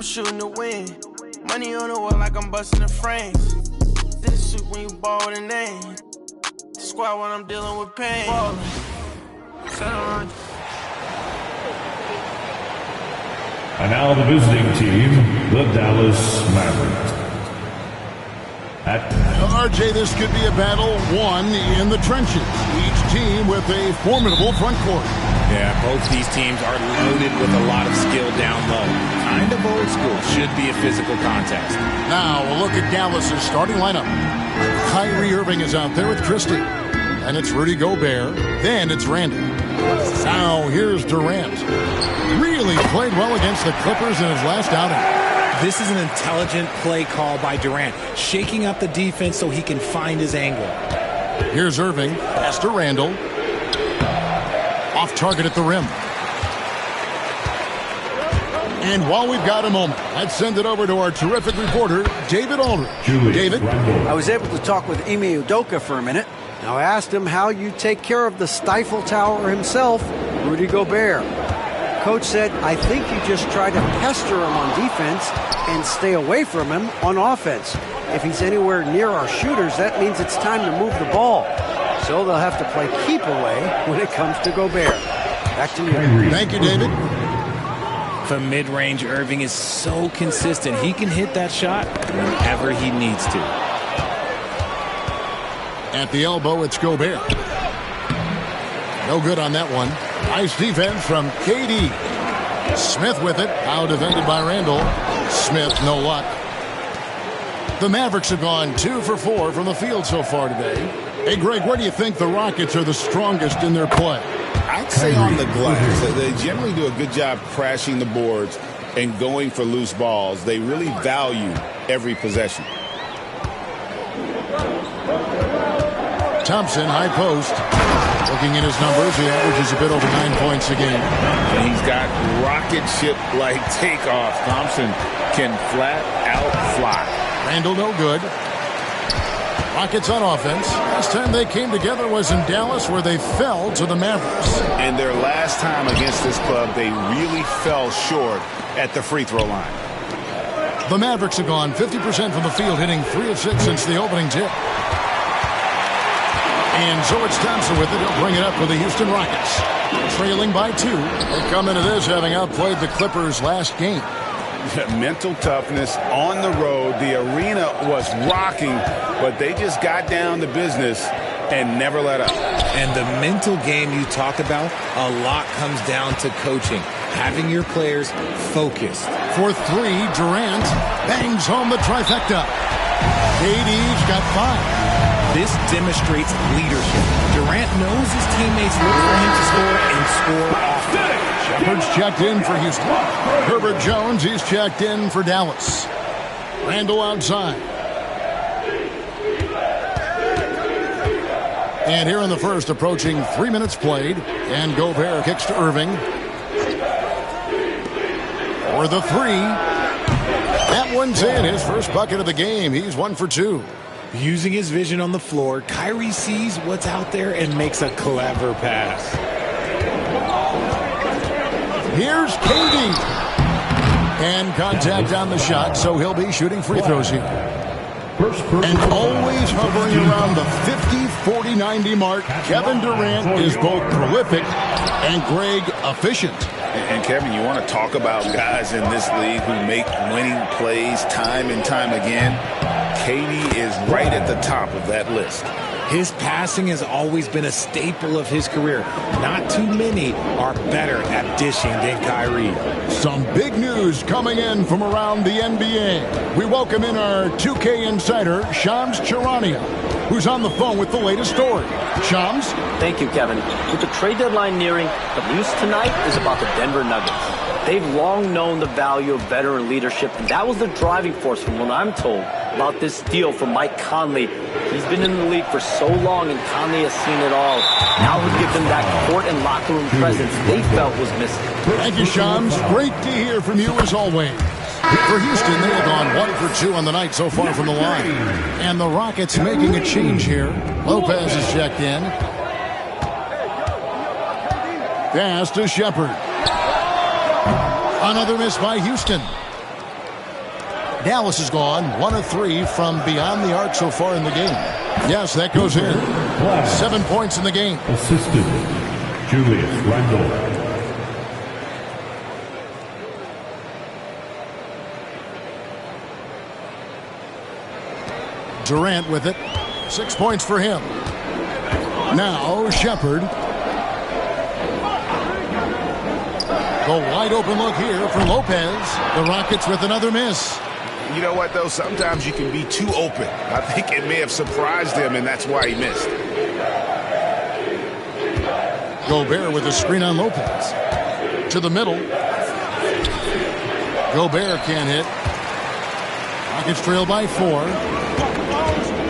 Shooting the wind, money on the wall like I'm busting the frames. This shit when you ball with a name. Squad when I'm dealing with pain. And now the visiting team, the Dallas Mavericks. RJ, this could be a battle won in the trenches. Each team with a formidable front court. Yeah, both these teams are loaded with a lot of skill down low. Kind of old school. Should be a physical contest. Now, we'll look at Dallas's starting lineup. Kyrie Irving is out there with Christie. And it's Rudy Gobert. Then it's Randall. Now, here's Durant. Really played well against the Clippers in his last outing. This is an intelligent play call by Durant, shaking up the defense so he can find his angle. Here's Irving. Pass to Randall. Off target at the rim. And while we've got a moment, let's send it over to our terrific reporter, David Aldridge. David? I was able to talk with Ime Udoka for a minute. Now I asked him how you take care of the Stifle Tower himself, Rudy Gobert. Coach said, I think you just try to pester him on defense and stay away from him on offense. If he's anywhere near our shooters, that means it's time to move the ball. So they'll have to play keep away when it comes to Gobert. Back to you. Thank you, David. From mid-range, Irving is so consistent. He can hit that shot whenever he needs to. At the elbow, it's Gobert. No good on that one. Nice defense from KD. Smith with it. Now defended by Randall. Smith, no luck. The Mavericks have gone 2 for 4 from the field so far today. Hey, Greg, where do you think the Rockets are the strongest in their play? I'd say on the glass. They generally do a good job crashing the boards and going for loose balls. They really value every possession. Thompson, high post. Looking at his numbers, he averages a bit over 9 points a game. And he's got rocket ship-like takeoff. Thompson can flat out fly. Randall, no good. Rockets on offense. Last time they came together was in Dallas, where they fell to the Mavericks. And their last time against this club, they really fell short at the free throw line. The Mavericks have gone 50% from the field, hitting 3 of 6 since the opening tip. And so it's Thompson with it. He'll bring it up for the Houston Rockets. Trailing by 2. They come into this having outplayed the Clippers last game. Mental toughness on the road. The arena was rocking, but they just got down to business and never let up. And the mental game you talk about, a lot comes down to coaching. Having your players focused. For 3, Durant bangs home the trifecta. KD's got 5. This demonstrates leadership. Durant knows his teammates look for him to score and score often. Shepard's checked in for Houston. Herbert Jones, he's checked in for Dallas. Randall outside. And here in the first, approaching 3 minutes played. And Gobert kicks to Irving. For the 3. That one's in. His first bucket of the game. He's 1 for 2. Using his vision on the floor, Kyrie sees what's out there and makes a clever pass. Here's KD. And contact on the shot, so he'll be shooting free throws here. And always hovering around the 50, 40, 90 mark, Kevin Durant is both prolific and, Greg, efficient. And Kevin, you want to talk about guys in this league who make winning plays time and time again? KD is right at the top of that list. His passing has always been a staple of his career. Not too many are better at dishing than Kyrie. Some big news coming in from around the NBA. We welcome in our 2K insider, Shams Charania, who's on the phone with the latest story. Shams? Thank you, Kevin. With the trade deadline nearing, the news tonight is about the Denver Nuggets. They've long known the value of veteran leadership, and that was the driving force from what I'm told about this deal for Mike Conley. He's been in the league for so long, and Conley has seen it all. Now he'll give them that court and locker room presence they felt was missing. Thank you, Shams. Great to hear from you as always. For Houston, they have gone 1 for 2 on the night so far from the line. And the Rockets making a change here. Lopez is checked in. Pass to Shepard. Another miss by Houston. Dallas has gone 1 of 3 from beyond the arc so far in the game. Yes, that goes in. 7 points in the game. Assistant, Julius Randle. Durant with it. 6 points for him. Now Shepard. The wide open look here for Lopez. The Rockets with another miss. You know what, though? Sometimes you can be too open. I think it may have surprised him, and that's why he missed. Gobert with a screen on Lopez. To the middle. Gobert can't hit. Rockets trail by 4.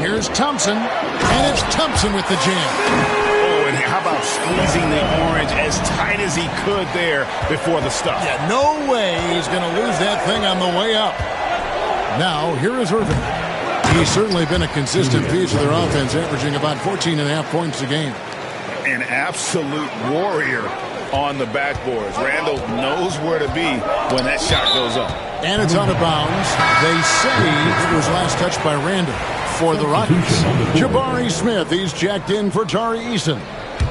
Here's Thompson. And it's Thompson with the jam. Oh, and how about squeezing the orange as tight as he could there before the stuff? Yeah, no way he's going to lose that thing on the way up. Now, here is Irving. He's certainly been a consistent piece of their offense, averaging about 14.5 points a game. An absolute warrior on the backboards. Randle knows where to be when that shot goes up. And it's out of bounds. They say it was last touched by Randle for the Rockets. Jabari Smith, he's jacked in for Tari Eason.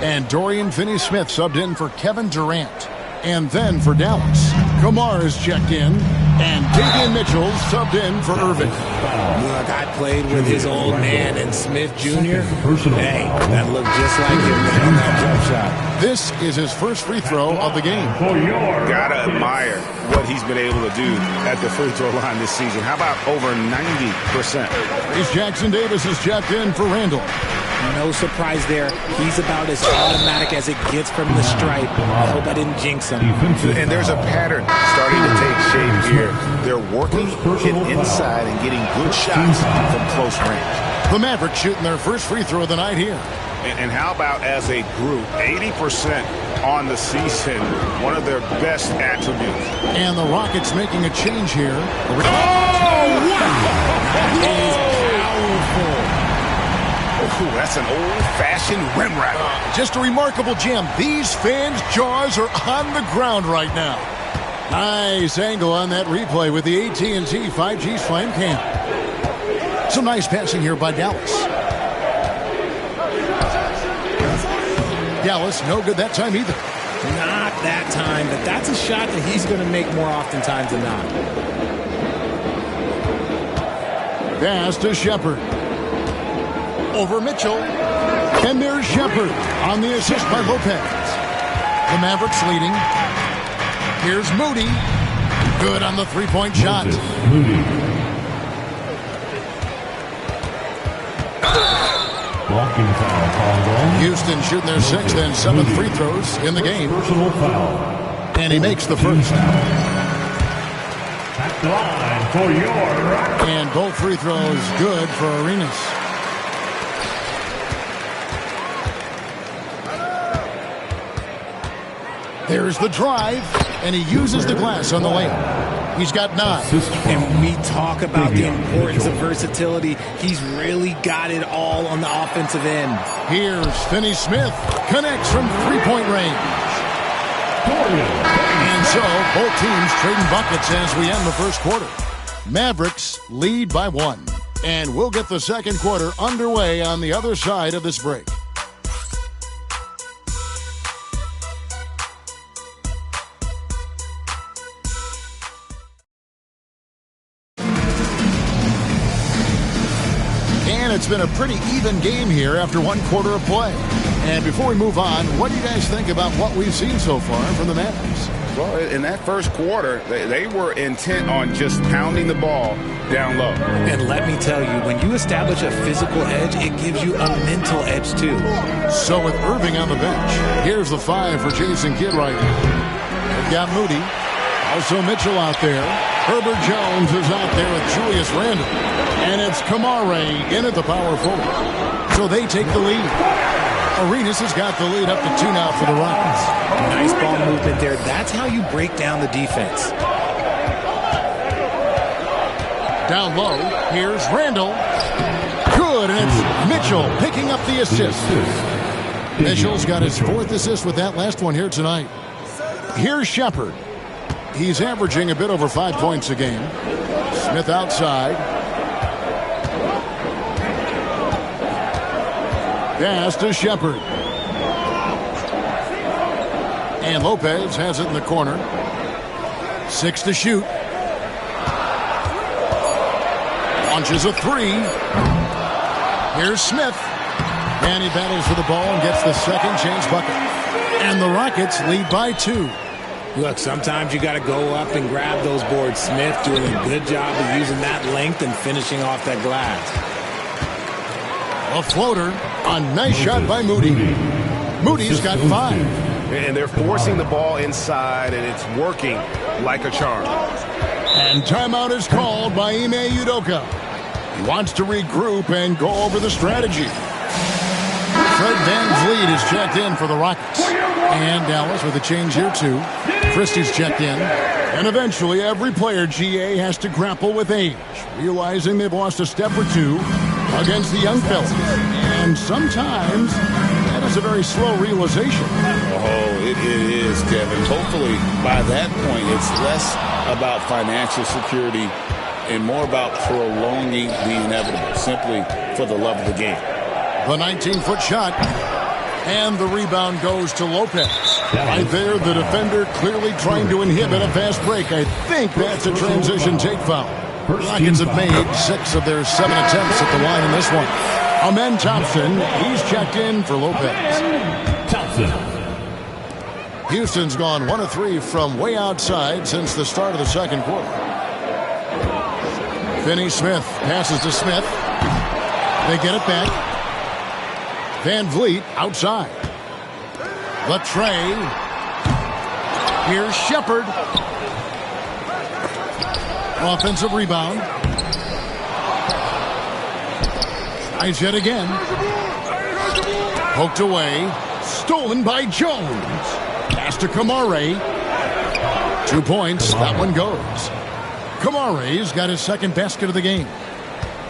And Dorian Finney-Smith subbed in for Kevin Durant. And then for Dallas, Kamar is checked in. And Davion Mitchell subbed in for Irving. Look, I played with his old man and Smith Jr. Hey, that looked just like him on that jump shot. This is his first free throw of the game. Gotta admire what he's been able to do at the free throw line this season. How about over 90%? Reese Jackson Davis is checked in for Randle. No surprise there. He's about as automatic as it gets from the stripe. I hope I didn't jinx him. And there's a pattern starting to take shape here. They're working it inside and getting good shots from close range. The Mavericks shooting their first free throw of the night here. And how about as a group, 80% on the season, one of their best attributes. And the Rockets making a change here. Oh, wow! That is powerful. Ooh, that's an old-fashioned rim wrap. Just a remarkable jam. These fans' jaws are on the ground right now. Nice angle on that replay with the AT&T 5G Slam Cam. Some nice passing here by Dallas. Dallas, no good that time either. Not that time, but that's a shot that he's going to make more oftentimes than not. Pass to Shepard. Over Mitchell. And there's Shepard on the assist by Lopez. The Mavericks leading. Here's Moody. Good on the three-point shot. Moody. Blocking foul called. Houston shooting their 6th and 7th free throws in the game. Personal foul. And he makes the first. At the line for your Rockets. And both free throws good for Arenas. There's the drive, and he uses the glass on the layup. He's got 9. And we talk about the importance of versatility. He's really got it all on the offensive end. Here's Finney-Smith. Connects from three-point range. And so, both teams trading buckets as we end the first quarter. Mavericks lead by 1. And we'll get the second quarter underway on the other side of this break. It's been a pretty even game here after one quarter of play. And before we move on, what do you guys think about what we've seen so far from the Mavericks? Well, in that first quarter, they were intent on just pounding the ball down low. And let me tell you, when you establish a physical edge, it gives you a mental edge too. So with Irving on the bench, here's the 5 for Jason Kidd right now. They've got Moody. Also Mitchell out there. Herbert Jones is out there with Julius Randle. And it's Kamare in at the power forward. So they take the lead. Arenas has got the lead up to 2 now for the Rockets. Nice ball movement there. That's how you break down the defense. Down low, here's Randle. Good, and it's Mitchell picking up the assist. Mitchell's got his 4th assist with that last one here tonight. Here's Shepard. He's averaging a bit over 5 points a game. Smith outside. Pass to Shepard. And Lopez has it in the corner. 6 to shoot. Launches a 3. Here's Smith. And he battles for the ball and gets the second chance bucket. And the Rockets lead by 2. Look, sometimes you got to go up and grab those boards. Smith doing a good job of using that length and finishing off that glass. A floater. A nice shot by Moody. Moody's got 5. And they're forcing the ball inside, and it's working like a charm. And timeout is called by Ime Udoka. He wants to regroup and go over the strategy. Fred VanVleet is checked in for the Rockets. And Dallas with a change here, too. Christie's checked in. And eventually, every player, GA, has to grapple with age, realizing they've lost a step or two against the young fellas. And sometimes that is a very slow realization. Oh, it is, Kevin. Hopefully, by that point, it's less about financial security and more about prolonging the inevitable, simply for the love of the game. The 19-foot shot. And the rebound goes to Lopez. Right there, the defender clearly trying to inhibit a fast break. I think that's a transition take foul. Rockets have made 6 of their 7 attempts at the line in this one. Amen Thompson, he's checked in for Lopez. Houston's gone 1 of 3 from way outside since the start of the second quarter. Finney Smith passes to Smith. They get it back. VanVleet outside. Latrey. Here's Shepard. Offensive rebound. Tries yet again. Poked away. Stolen by Jones. Pass to Kamare. 2 points. That one goes. Kamare's got his second basket of the game.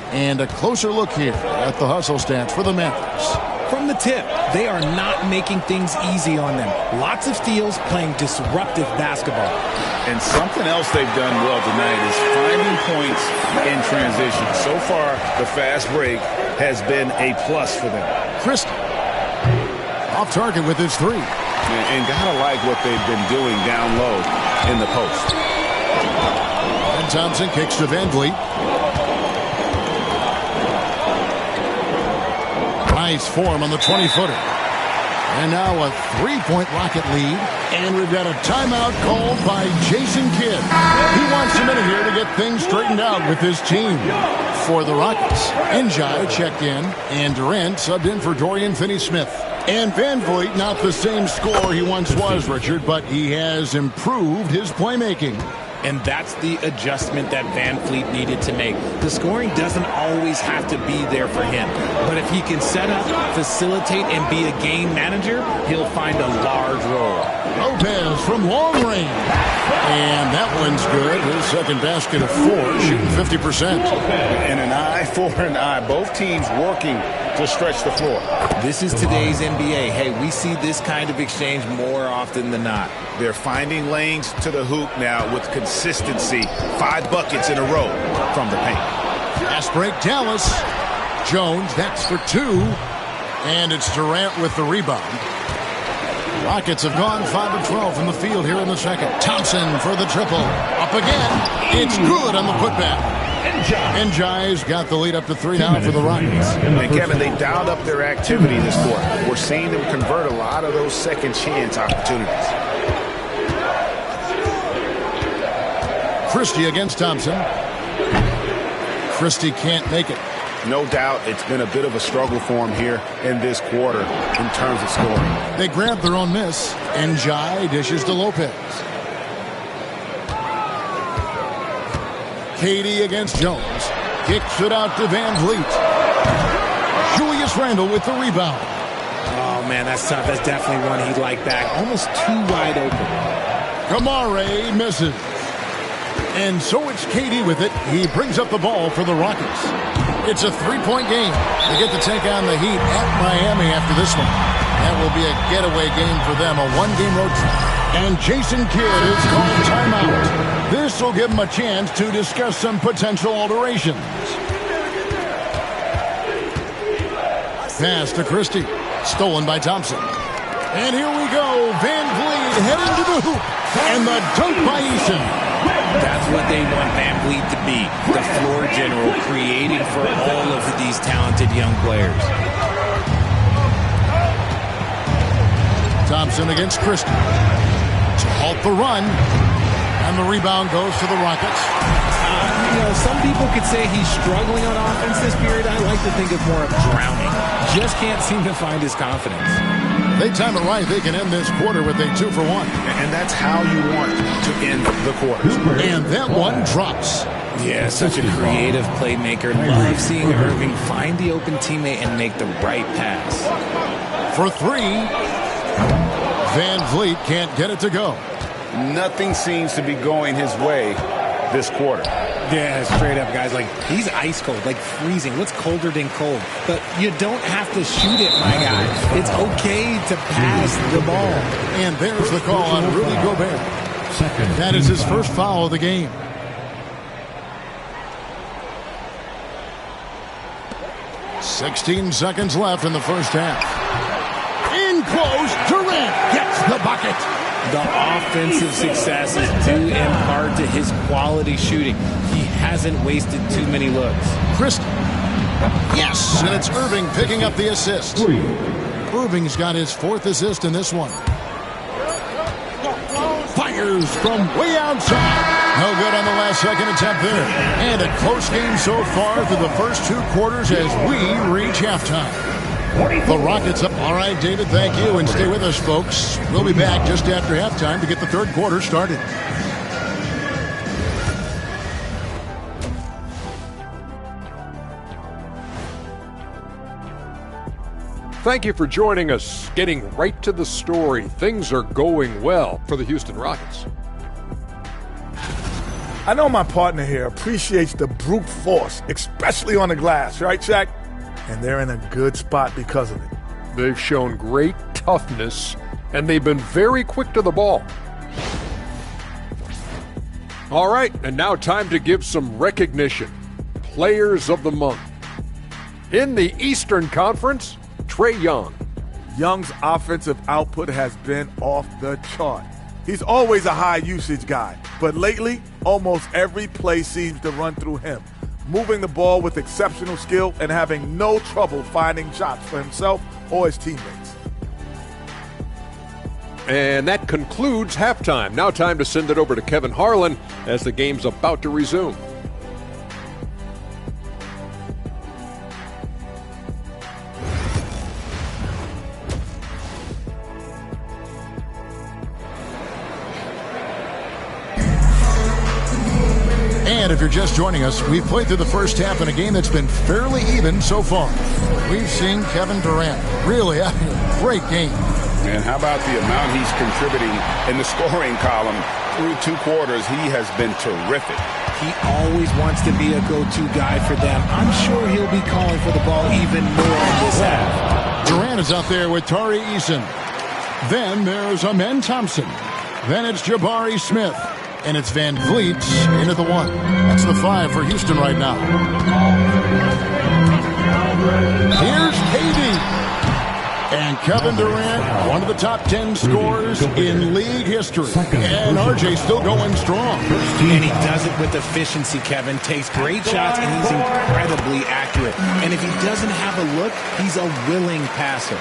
And a closer look here at the hustle stats for the Mavericks. From the tip, they are not making things easy on them. Lots of steals, playing disruptive basketball. And something else they've done well tonight is finding points in transition. So far, the fast break has been a plus for them. Christie off target with his 3. And gotta like what they've been doing down low in the post. And Thompson kicks to VanVleet. Nice form on the 20-footer. And now a 3-point Rocket lead. And we've got a timeout called by Jason Kidd. He wants a minute here to get things straightened out with his team. For the Rockets, Njai checked in, and Durant subbed in for Dorian Finney-Smith. And VanVleet, not the same scorer he once was, Richard, but he has improved his playmaking. And that's the adjustment that VanVleet needed to make. The scoring doesn't always have to be there for him. But if he can set up, facilitate, and be a game manager, he'll find a large role. Lopez from long range. And that one's good. His second basket of 4, shooting 50%. And an eye for an eye. Both teams working to stretch the floor. This is today's NBA. Hey, we see this kind of exchange more often than not. They're finding lanes to the hoop now with consistency. 5 buckets in a row from the paint. Fast break, Dallas. Jones, that's for 2. And it's Durant with the rebound. Rockets have gone 5 of 12 from the field here in the second. Thompson for the triple. Up again. It's good on the putback. Njai's got the lead up to 3 now for the Rockets. And Kevin, they dialed up their activity this quarter. We're seeing them convert a lot of those second chance opportunities. Christie against Thompson. Christie can't make it. No doubt it's been a bit of a struggle for him here in this quarter in terms of scoring. They grab their own miss. Njai dishes to Lopez. Katie against Jones. Kicks it out to VanVleet. Julius Randle with the rebound. Oh, man, that's tough. That's definitely one he'd like back. Almost too wide open. Kamare misses. And so it's Katie with it. He brings up the ball for the Rockets. It's a three-point game. They get to take on the Heat at Miami after this one. That will be a getaway game for them, a one-game road trip. And Jason Kidd is called timeout. This will give him a chance to discuss some potential alterations. Pass to Christie. Stolen by Thompson. And here we go. Van Vliet heading to the hoop. And the dunk by Eason. That's what they want Van Vliet to be. The floor general, creating for all of these talented young players. Thompson against Christie. To halt the run. And the rebound goes to the Rockets. Some people could say he's struggling on offense this period. I like to think of more of drowning. Just can't seem to find his confidence. They time it right. They can end this quarter with a 2-for-1. And that's how you want to end the quarter. And that one drops. Yeah, such a creative playmaker. Love seeing Irving find the open teammate and make the right pass. For three, Van Vliet can't get it to go. Nothing seems to be going his way this quarter. Yeah, straight up, guys. Like, he's ice cold, like freezing. What's colder than cold? But you don't have to shoot it, my guy. It's okay to pass the ball. And there's the call on Rudy Gobert. That is his first foul of the game. "16 seconds left in the first half. In close, Durant gets the bucket. The offensive success is due in part to his quality shooting. He hasn't wasted too many looks. Christie. Yes, and it's Irving picking up the assist. Irving's got his fourth assist in this one. Fires from way outside. No good on the last second attempt there. And a close game so far through the first two quarters as we reach halftime. The Rockets up. All right, David, thank you. And stay with us, folks. We'll be back just after halftime to get the third quarter started. Thank you for joining us. Getting right to the story. Things are going well for the Houston Rockets. I know my partner here appreciates the brute force, especially on the glass, right, Shaq? And they're in a good spot because of it. They've shown great toughness, and they've been very quick to the ball. All right, and now time to give some recognition. Players of the Month. In the Eastern Conference, Trae Young. Young's offensive output has been off the chart. He's always a high-usage guy, but lately, almost every play seems to run through him, moving the ball with exceptional skill and having no trouble finding shots for himself or his teammates. And that concludes halftime. Now time to send it over to Kevin Harlan as the game's about to resume. And if you're just joining us, we've played through the first half in a game that's been fairly even so far. We've seen Kevin Durant really having a great game. And how about the amount he's contributing in the scoring column through two quarters? He has been terrific. He always wants to be a go-to guy for them. I'm sure he'll be calling for the ball even more in this half. Durant is out there with Tari Eason. Then there's Amen Thompson. Then it's Jabari Smith. And it's Van Vliet into the one. That's the 5 for Houston right now. Here's KD. And Kevin Durant, one of the top 10 scorers in league history. And RJ still going strong. And he does it with efficiency, Kevin. Takes great shots, and he's incredibly accurate. And if he doesn't have a look, he's a willing passer.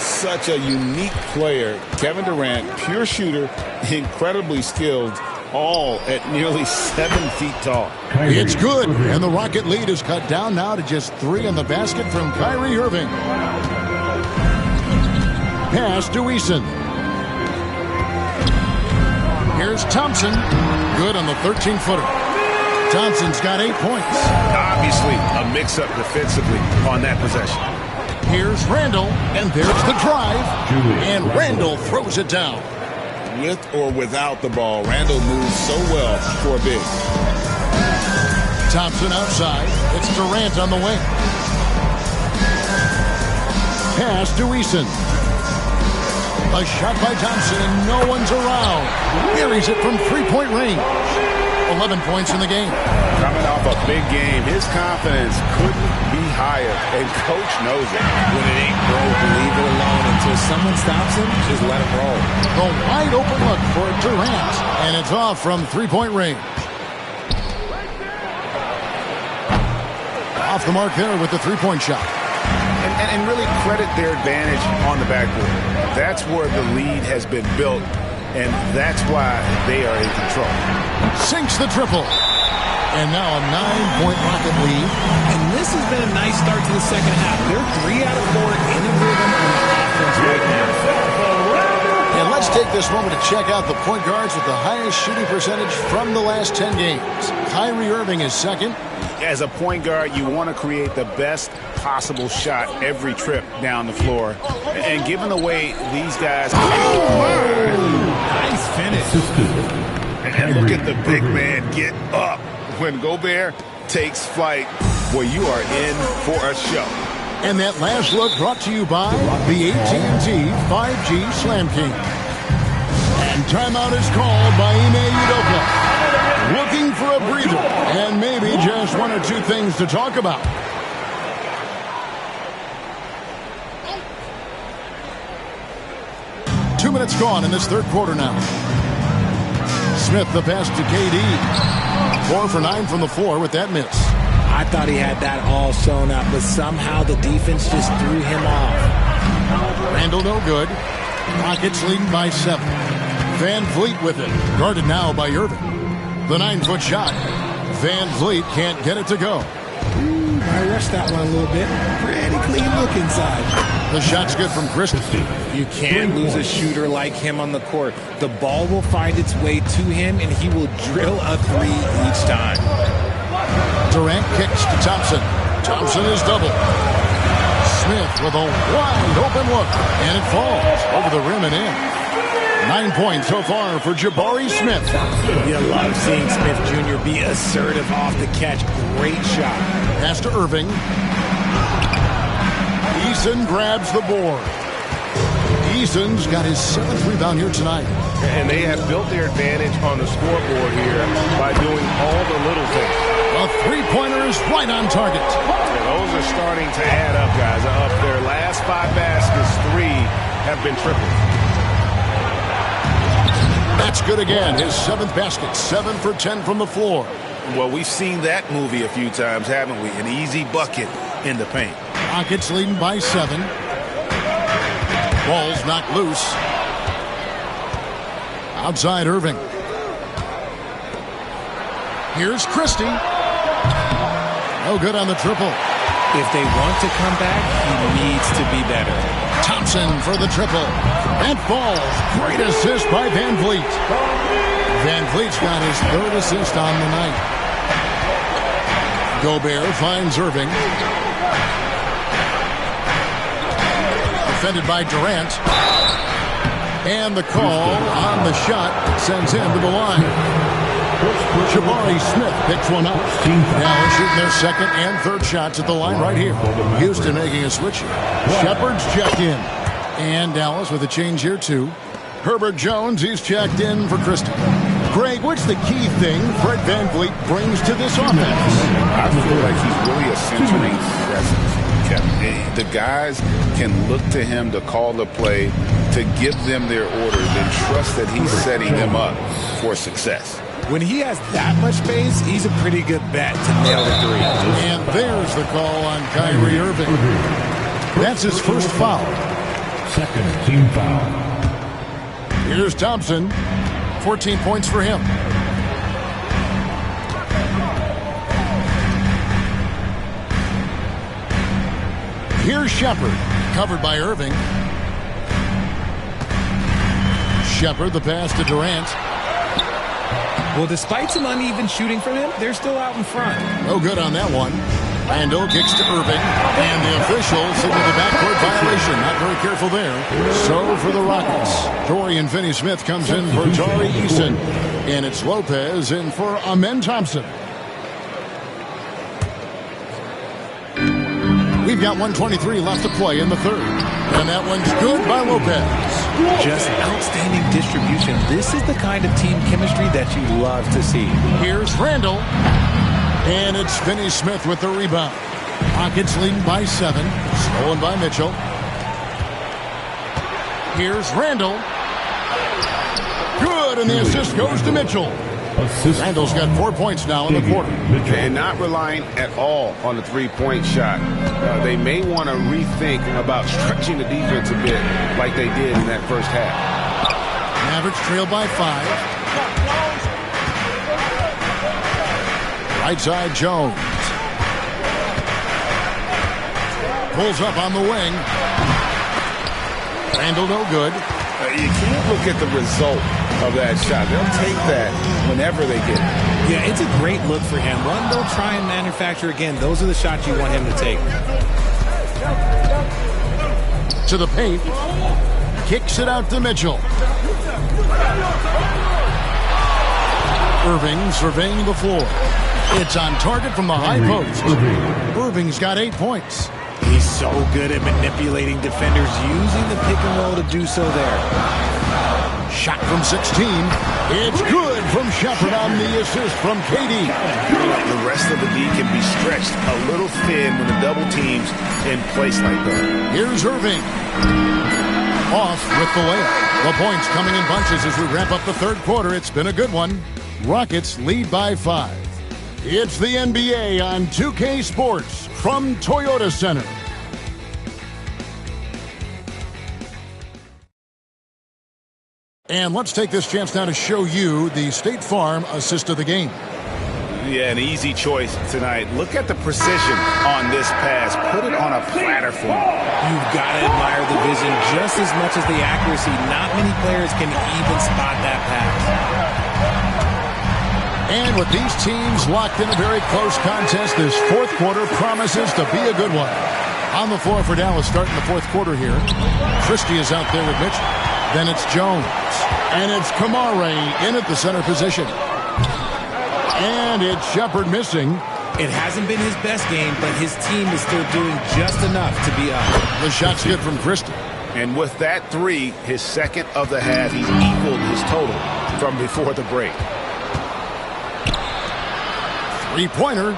Such a unique player. Kevin Durant, pure shooter, incredibly skilled, all at nearly 7 feet tall. It's good, and the Rocket lead is cut down now to just 3 in the basket from Kyrie Irving. Pass to Eason. Here's Thompson. Good on the 13-footer. Thompson's got 8 points. Obviously, a mix-up defensively on that possession. Here's Randall, and there's the drive. And Randall throws it down. With or without the ball, Randall moves so well for a big. Thompson outside. It's Durant on the wing. Pass to Eason. A shot by Thompson, and no one's around. Buries it from three-point range. 11 points in the game. Coming off a big game, his confidence couldn't be higher, and coach knows it. When it ain't broke, leave it alone until someone stops him. Just let him roll. A wide open look for Durant, and it's off from three-point range. Off the mark there with the three-point shot. And really credit their advantage on the backboard. That's where the lead has been built, and that's why they are in control. Sinks the triple. And now a 9-point Rocket lead. And this has been a nice start to the second half. They're 3 out of 4 in the rhythm on the offense right now. And let's take this moment to check out the point guards with the highest shooting percentage from the last 10 games. Kyrie Irving is second. As a point guard, you want to create the best possible shot every trip down the floor. And given the way these guys... Nice finish. Look at the big man get up when Gobert takes flight. Well, you are in for a show. And that last look brought to you by the AT&T 5G Slam King. And timeout is called by Ime Udoka. Looking for a breather and maybe just one or two things to talk about. Two minutes gone in this third quarter now. Smith the pass to KD. 4 for 9 from the floor with that miss. I thought he had that all sewn up, but somehow the defense just threw him off. Randall no good. Rockets leading by 7. Van Vliet with it. Guarded now by Irving. The 9-foot shot. Van Vliet can't get it to go. I rushed that one a little bit. Pretty clean look inside. The shot's good from Christie. You can't lose a shooter like him on the court. The ball will find its way to him, and he will drill a 3 each time. Durant kicks to Thompson. Thompson is double. Smith with a wide open look, and it falls over the rim and in. 9 points so far for Jabari Smith. You love seeing Smith Jr. be assertive off the catch. Great shot. Pass to Irving. Eason grabs the board. Eason's got his 7th rebound here tonight. And they have built their advantage on the scoreboard here by doing all the little things. A three-pointer is right on target. And those are starting to add up, guys. Of their last 5 baskets, 3 have been triples. That's good again. His 7th basket. 7 for 10 from the floor. Well, we've seen that movie a few times, haven't we? An easy bucket in the paint. Rockets leading by 7. Ball's knocked loose. Outside Irving. Here's Christie. No good on the triple. If they want to come back, he needs to be better. Thompson for the triple. That falls. Great assist by Van Vliet. Van Vliet's got his 3rd assist on the night. Gobert finds Irving. Defended by Durant. And the call on the shot sends him to the line. Jabari Smith picks one up. Dallas shooting their 2nd and 3rd shots at the line right here. Houston making a switch here. Shepard's checked in. And Dallas with a change here too. Herbert Jones, he's checked in for Christie. Greg, what's the key thing Fred VanVleet brings to this offense? I feel like he's really a centering presence. The guys can look to him to call the play, to give them their orders, and trust that he's setting them up for success. When he has that much space, he's a pretty good bet to nail the 3. And there's the call on Kyrie Irving. That's his first foul. 2nd team foul. Here's Thompson. 14 points for him. Here's Shepard. Covered by Irving. Shepard, the pass to Durant. Well, despite some uneven shooting from him, they're still out in front. No good on that one. Randall kicks to Irving. And the official signaled the backcourt violation. Not very careful there. So for the Rockets, Dorian Finney-Smith comes in for Tari Eason. And it's Lopez in for Amen Thompson. We've got 1:23 left to play in the third. And that one's good by Lopez. Just outstanding distribution. This is the kind of team chemistry that you love to see. Here's Randall. And it's Finney Smith with the rebound. Rockets leading by 7. Stolen by Mitchell. Here's Randall. Good, and the assist goes to Mitchell. Randall's got 4 points now in the quarter. And not relying at all on the three-point shot. They may want to rethink about stretching the defense a bit like they did in that first half. Mavericks trail by 5. Right side, Jones. Pulls up on the wing. Randall no good. You can't look at the result of that shot. They'll take that whenever they get it. Yeah, it's a great look for him. One they'll try and manufacture again. Those are the shots you want him to take. To the paint. Kicks it out to Mitchell. Irving surveying the floor. It's on target from the high post. Irving's got 8 points. He's so good at manipulating defenders, using the pick and roll to do so there. Shot from 16. It's good from Shepard on the assist from KD. The rest of the D can be stretched a little thin when the double team's in place like that. Here's Irving. Off with the layup. The points coming in bunches as we wrap up the third quarter. It's been a good one. Rockets lead by 5. It's the NBA on 2K Sports from Toyota Center. And let's take this chance now to show you the State Farm assist of the game. Yeah, an easy choice tonight. Look at the precision on this pass. Put it on a platter for him. You've got to admire the vision just as much as the accuracy. Not many players can even spot that pass. And with these teams locked in a very close contest, this fourth quarter promises to be a good one. On the floor for Dallas starting the fourth quarter here. Christie is out there with Mitchell. Then it's Jones. And it's Kamare in at the center position. And it's Shepard missing. It hasn't been his best game, but his team is still doing just enough to be up. The shot's good from Christie. And with that three, his second of the half, he's equaled his total from before the break. Three-pointer.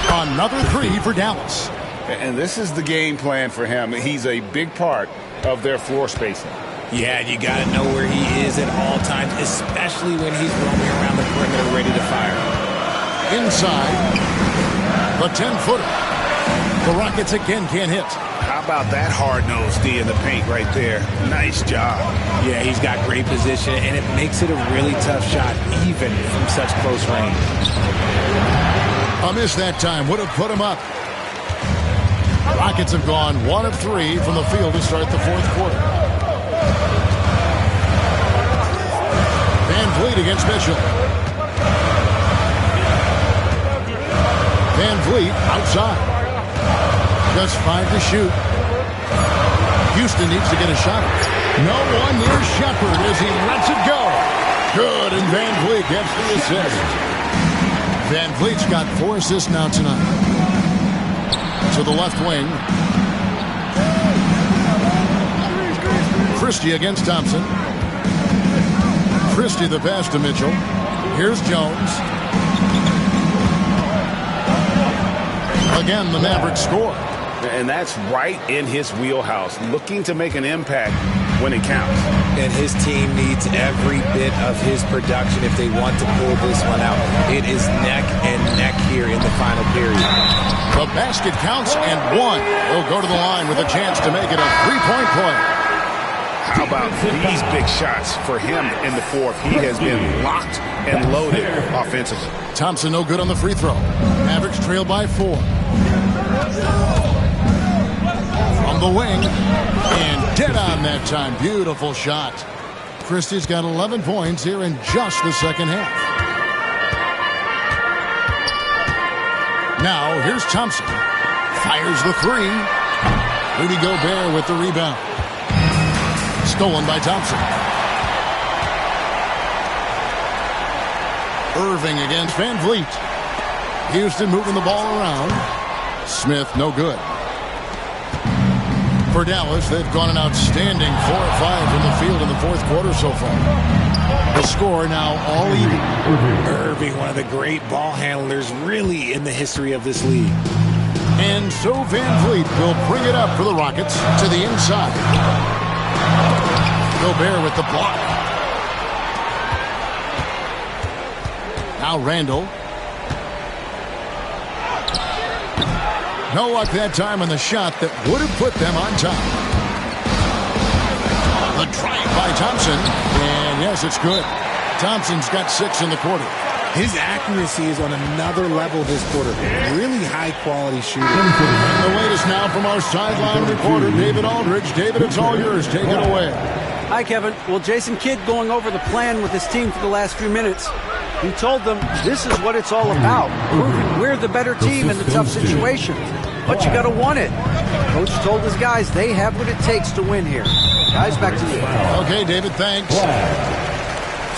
Another three for Dallas. And this is the game plan for him. He's a big part of their floor spacing. Yeah, you got to know where he is at all times, especially when he's roaming around the perimeter ready to fire. Inside, the 10-footer. The Rockets again can't hit. How about that hard-nosed D in the paint right there? Nice job. Yeah, he's got great position, and it makes it a really tough shot, even from such close range. A miss that time would have put him up. Rockets have gone 1 of 3 from the field to start the fourth quarter. Van Vliet against Mitchell. Van Vliet outside. Just 5 to shoot. Houston needs to get a shot. No one near Shepard as he lets it go. Good, and Van Vliet gets the assist. Van Vliet's got 4 assists now tonight. To the left wing. Christie against Thompson. Christie the pass to Mitchell. Here's Jones. Again, the Mavericks score. And that's right in his wheelhouse, looking to make an impact when it counts. And his team needs every bit of his production if they want to pull this one out. It is neck and neck here in the final period. The basket counts and 1. He'll go to the line with a chance to make it a 3-point play. How about these big shots for him in the fourth? He has been locked and loaded offensively. Thompson no good on the free throw. Mavericks trail by 4. From the wing. And dead on that time. Beautiful shot. Christie's got 11 points here in just the second half. Now here's Thompson. Fires the 3. Rudy Gobert with the rebound. Stolen by Thompson. Irving against Van Vliet. Houston moving the ball around. Smith no good. For Dallas, they've gone an outstanding 4 of 5 from the field in the fourth quarter so far. The score now all even. Irving, one of the great ball handlers really in the history of this league. And so Van Vliet will bring it up for the Rockets to the inside. Gobert with the block. Now Randall. No luck that time on the shot that would have put them on top. The drive by Thompson. And yes, it's good. Thompson's got 6 in the quarter. His accuracy is on another level this quarter. Really high-quality shooter. And the latest now from our sideline reporter, David Aldridge. David, it's all yours. Take it away. Hi, Kevin. Well, Jason Kidd going over the plan with his team for the last few minutes. He told them this is what it's all about. Proving we're the better team in the tough situations. But you got to want it. Coach told his guys they have what it takes to win here. Guys, back to you. Okay, David, thanks.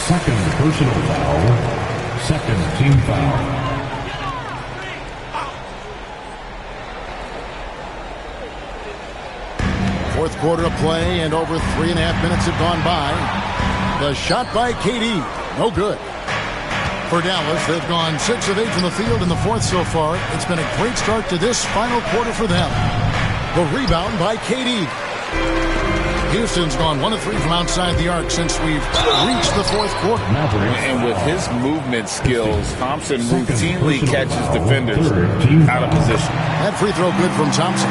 Second personal foul. Second team foul. Fourth quarter of play, and over 3.5 minutes have gone by. The shot by KD, no good. For Dallas, they've gone 6 of 8 from the field in the fourth so far. It's been a great start to this final quarter for them. The rebound by KD. Houston's gone 1 of 3 from outside the arc since we've reached the fourth quarter. And with his movement skills, Thompson routinely catches defenders out of position. That free throw good from Thompson.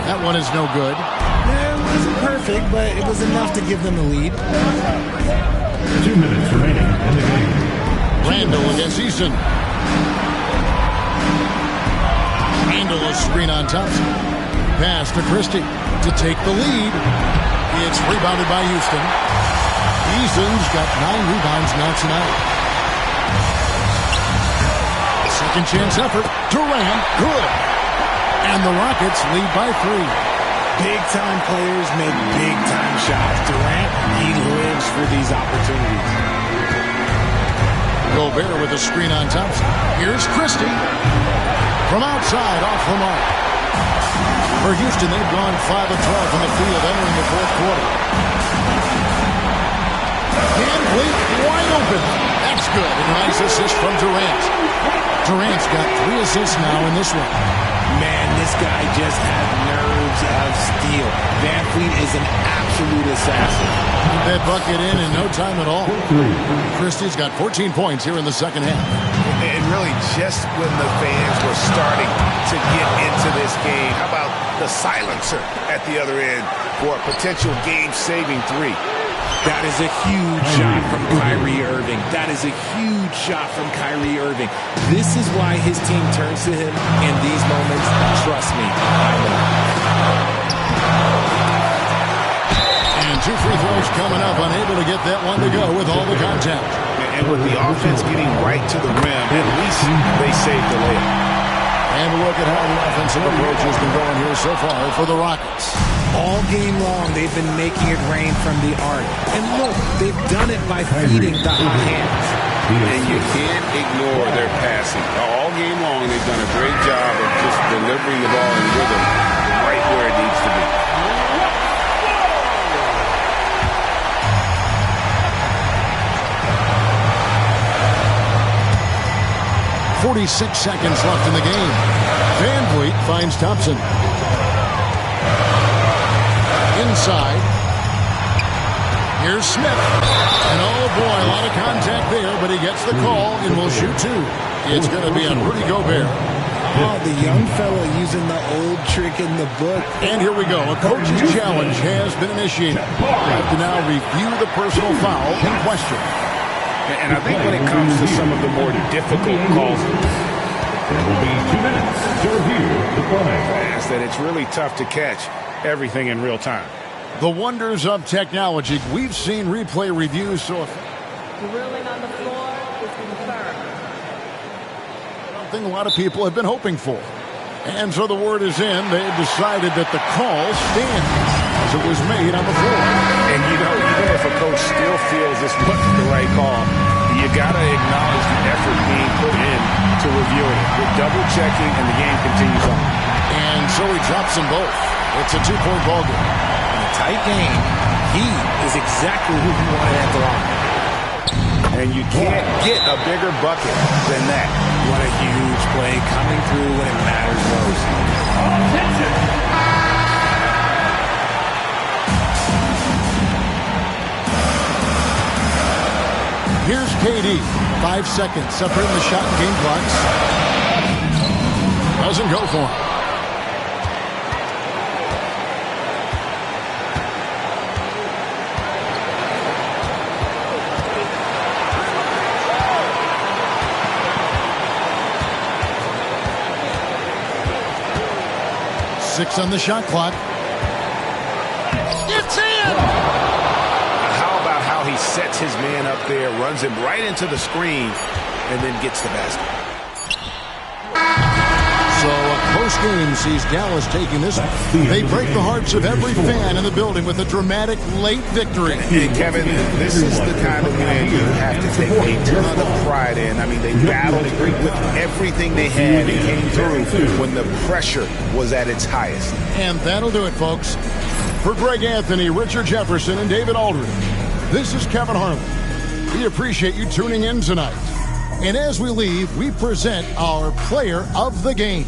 That one is no good. It wasn't perfect, but it was enough to give them the lead. 2 minutes remaining in the game. Randall against Easton. Randall a screen on Thompson. Pass to Christie to take the lead. It's rebounded by Houston. Easton's got 9 rebounds now tonight. Second chance effort. Durant, good. And the Rockets lead by 3. Big-time players make big-time shots. Durant, he lives for these opportunities. Gobert with a screen on Thompson. Here's Christie. From outside, off the mark. For Houston, they've gone 5 of 12 from the field entering the fourth quarter. Van Vliet wide open. That's good. And a nice assist from Durant. Durant's got 3 assists now in this one. Man, this guy just has nerves of steel. Van Vliet is an absolute assassin. Put that bucket in no time at all. Christie's got 14 points here in the second half. And really just when the fans were starting to get into this game, how about the silencer at the other end for a potential game-saving 3? That is a huge shot from Kyrie Irving. That is a huge shot from Kyrie Irving. This is why his team turns to him in these moments. Trust me, I know. And 2 free throws coming up, unable to get that one to go with all the contact. And with the offense getting right to the rim, at least they saved the layup. And look at how the offensive approach has been going here so far for the Rockets. All game long, they've been making it rain from the arc. And look, they've done it by feeding the hot hands. And you can't ignore their passing. All game long, they've done a great job of just delivering the ball in rhythm right where it needs to be. 46 seconds left in the game. Van Vliet finds Thompson. Inside. Here's Smith. And oh boy, a lot of contact there, but he gets the call and will shoot 2. It's going to be on Rudy Gobert. Oh, the young fella using the old trick in the book. And here we go. A coach's challenge has been initiated. We have to now review the personal foul in question. And I think when it comes to some of the more difficult calls, there will be 2 minutes to review the play. It's that it's really tough to catch everything in real time. The wonders of technology. We've seen replay reviews so The ruling on the floor is confirmed. something a lot of people have been hoping for. And so the word is in. They've decided that the call stands as it was made on the floor. And you know, even if a coach still feels this wasn't the right call, you got to acknowledge the effort being put in to reviewing it. With double checking, and the game continues on. And so he drops them both. It's a 2-point ball game. In a tight game, he is exactly who you wanted at the line. And you can't get a bigger bucket than that. What a huge play coming through when it matters most. Here's KD. 5 seconds separating the shot and game clocks. Doesn't go for him. Six on the shot clock. It's in! How about how he sets his man up there, runs him right into the screen, and then gets the basket. So a close game sees Dallas taking this one. They break the hearts of every fan in the building with a dramatic late victory. And Kevin, this is the kind of win you have to take a ton of pride in. I mean, they battled with everything they had and came through when the pressure was at its highest. And that'll do it, folks. For Greg Anthony, Richard Jefferson, and David Aldridge, this is Kevin Harlan. We appreciate you tuning in tonight. And as we leave, we present our player of the game.